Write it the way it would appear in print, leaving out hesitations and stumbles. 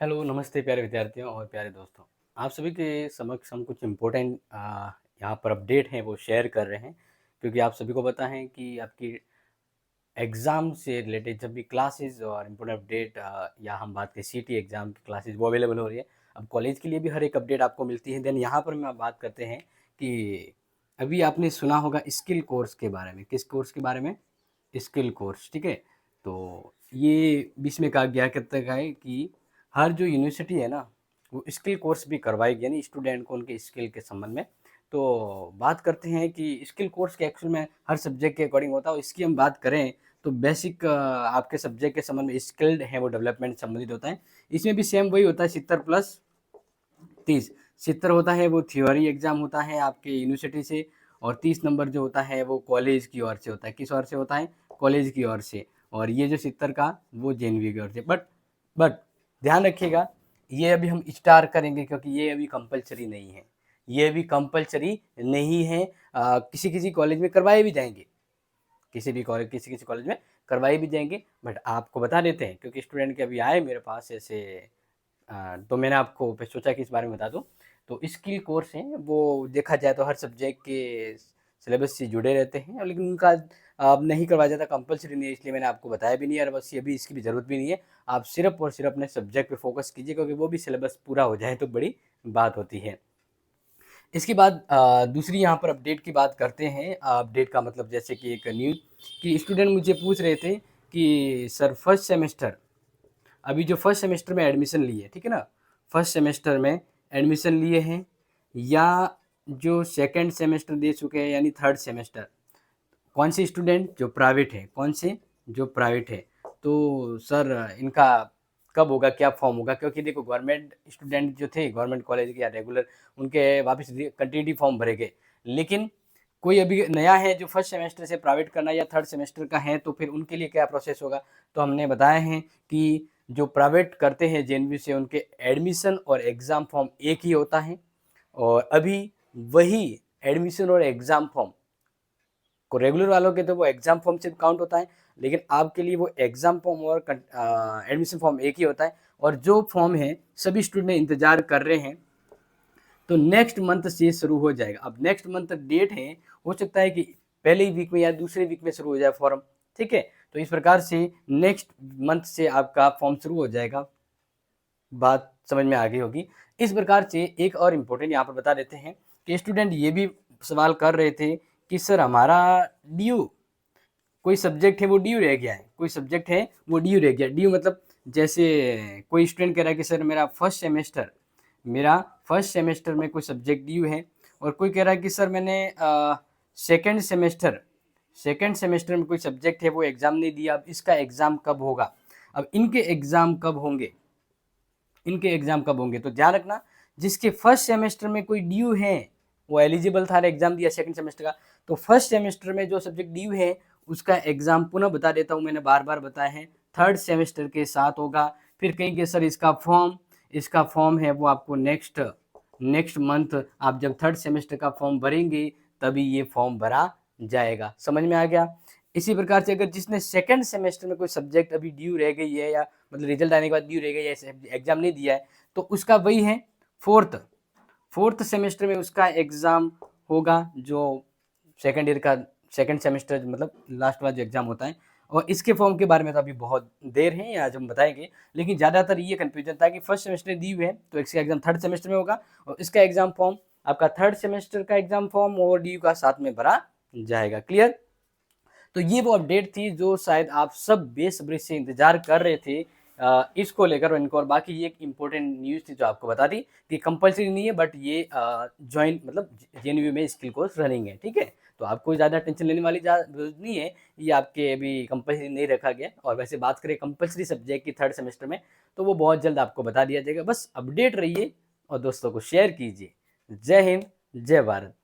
Hello, नमस्ते प्यारे विद्यार्थियों और प्यारे दोस्तों। आप सभी के समक्ष हम कुछ इम्पोर्टेंट यहाँ पर अपडेट हैं वो शेयर कर रहे हैं, क्योंकि आप सभी को पता है कि आपकी एग्ज़ाम से रिलेटेड जब भी क्लासेस और इम्पोर्टेंट अपडेट या हम बात करें सीटी एग्ज़ाम की क्लासेस वो अवेलेबल हो रही है। अब कॉलेज के लिए भी हर एक अपडेट आपको मिलती है। देन यहाँ पर मैं बात करते हैं कि अभी आपने सुना होगा स्किल कोर्स के बारे में। किस कोर्स के बारे में? स्किल कोर्स, ठीक है। तो ये बीच में कहा गया कहता है कि हर जो यूनिवर्सिटी है ना, वो स्किल कोर्स भी करवाएगी, यानी स्टूडेंट को उनके स्किल के संबंध में। तो बात करते हैं कि स्किल कोर्स के एक्चुअल में हर सब्जेक्ट के अकॉर्डिंग होता है। इसकी हम बात करें तो बेसिक आपके सब्जेक्ट के संबंध में स्किल्ड है वो डेवलपमेंट संबंधित होता है। इसमें भी सेम वही होता है, 70+30। 70 होता है वो थ्योरी एग्जाम होता है आपके यूनिवर्सिटी से, और 30 नंबर जो होता है वो कॉलेज की ओर से होता है। किस ओर से होता है? कॉलेज की ओर से। और ये जो 70 का वो जेएनवी की ओर से। बट ध्यान रखिएगा, ये अभी हम स्टार करेंगे क्योंकि ये अभी कंपलसरी नहीं है। ये अभी कंपलसरी नहीं है। किसी किसी कॉलेज में करवाए भी जाएंगे, किसी किसी कॉलेज में करवाए भी जाएंगे। बट आपको बता देते हैं क्योंकि स्टूडेंट के अभी आए मेरे पास ऐसे, तो मैंने आपको सोचा कि इस बारे में बता दूं। तो स्किल कोर्स हैं वो देखा जाए तो हर सब्जेक्ट के सिलेबस से जुड़े रहते हैं, लेकिन उनका अब नहीं करवाया जाता, कंपलसरी नहीं है, इसलिए मैंने आपको बताया भी नहीं है। और बस ये भी इसकी भी ज़रूरत भी नहीं है। आप सिर्फ और सिर्फ अपने सब्जेक्ट पे फोकस कीजिए, क्योंकि वो भी सिलेबस पूरा हो जाए तो बड़ी बात होती है। इसके बाद दूसरी यहाँ पर अपडेट की बात करते हैं। अपडेट का मतलब जैसे कि एक न्यूज़ कि स्टूडेंट मुझे पूछ रहे थे कि सर फर्स्ट सेमेस्टर, अभी जो फर्स्ट सेमेस्टर में एडमिशन लिए, ठीक है ना, फर्स्ट सेमेस्टर में एडमिशन लिए हैं, या जो सेकंड सेमेस्टर दे चुके हैं यानी थर्ड सेमेस्टर, कौन से स्टूडेंट? जो प्राइवेट है। कौन से? जो प्राइवेट है। तो सर इनका कब होगा, क्या फॉर्म होगा? क्योंकि देखो, गवर्नमेंट स्टूडेंट जो थे गवर्नमेंट कॉलेज के या रेगुलर, उनके वापस कंटिन्यूटी फॉर्म भरे गए। लेकिन कोई अभी नया है जो फर्स्ट सेमेस्टर से प्राइवेट करना या थर्ड सेमेस्टर का है, तो फिर उनके लिए क्या प्रोसेस होगा? तो हमने बताया है कि जो प्राइवेट करते हैं जेएनयू से, उनके एडमिशन और एग्ज़ाम फॉर्म एक ही होता है। और अभी वही एडमिशन और एग्ज़ाम फॉर्म को रेगुलर वालों के तो वो एग्जाम फॉर्म से काउंट होता है, लेकिन आपके लिए वो एग्जाम फॉर्म और एडमिशन फॉर्म एक ही होता है। और जो फॉर्म है सभी स्टूडेंट इंतजार कर रहे हैं, तो नेक्स्ट मंथ से शुरू हो जाएगा। अब नेक्स्ट मंथ डेट है, हो सकता है कि पहले ही वीक में या दूसरे वीक में शुरू हो जाए फॉर्म, ठीक है। तो इस प्रकार से नेक्स्ट मंथ से आपका फॉर्म शुरू हो जाएगा। बात समझ में आ गई होगी। इस प्रकार से एक और इम्पोर्टेंट यहाँ पर बता देते हैं कि स्टूडेंट ये भी सवाल कर रहे थे कि सर हमारा ड्यू, कोई सब्जेक्ट है वो ड्यू रह गया है, कोई सब्जेक्ट है वो ड्यू रह गया। ड्यू मतलब जैसे कोई स्टूडेंट कह रहा है कि सर मेरा फर्स्ट सेमेस्टर में कोई सब्जेक्ट ड्यू है, और कोई कह रहा है कि सर मैंने सेकेंड सेमेस्टर सेकेंड सेमेस्टर में कोई सब्जेक्ट है वो एग्ज़ाम नहीं दिया, अब इसका एग्ज़ाम कब होगा? अब इनके एग्ज़ाम कब होंगे? तो ध्यान रखना, जिसके फर्स्ट सेमेस्टर में कोई ड्यू है, वो एलिजिबल था, एग्जाम दिया सेकंड सेमेस्टर का, तो फर्स्ट सेमेस्टर में जो सब्जेक्ट ड्यू है उसका एग्जाम पुनः बता देता हूँ, मैंने बार बार बताया है, थर्ड सेमेस्टर के साथ होगा। फिर कहेंगे सर इसका फॉर्म है वो आपको नेक्स्ट मंथ, आप जब थर्ड सेमेस्टर का फॉर्म भरेंगे तभी ये फॉर्म भरा जाएगा। समझ में आ गया? इसी प्रकार से अगर जिसने सेकंड सेमेस्टर में कोई सब्जेक्ट अभी ड्यू रह गई है, या मतलब रिजल्ट आने के बाद ड्यू रह गई है, एग्जाम नहीं दिया है, तो उसका वही है फोर्थ सेमेस्टर में उसका एग्जाम होगा, जो सेकंड ईयर का सेकंड सेमेस्टर मतलब लास्ट वाला जो एग्जाम होता है। और इसके फॉर्म के बारे में तो अभी बहुत देर है, आज हम बताएंगे। लेकिन ज़्यादातर ये कन्फ्यूजन था कि फर्स्ट सेमेस्टर दी हुई है तो इसका एग्जाम थर्ड सेमेस्टर में होगा, और इसका एग्जाम फॉर्म आपका थर्ड सेमेस्टर का एग्जाम फॉर्म और ड्यू का साथ में भरा जाएगा। क्लियर? तो ये वो अपडेट थी जो शायद आप सब बेसब्री से इंतजार कर रहे थे इसको लेकर। इनको और बाकी ये एक इम्पोर्टेंट न्यूज़ थी जो आपको बता दी कि कंपलसरी नहीं है, बट ये ज्वाइन मतलब जेएनयू में स्किल कोर्स रनिंग है, ठीक है। तो आपको ज़्यादा टेंशन लेने वाली जरूरत नहीं है, ये आपके अभी कंपलसरी नहीं रखा गया। और वैसे बात करें कंपलसरी सब्जेक्ट की थर्ड सेमेस्टर में, तो वो बहुत जल्द आपको बता दिया जाएगा। बस अपडेट रहिए और दोस्तों को शेयर कीजिए। जय हिंद, जय भारत।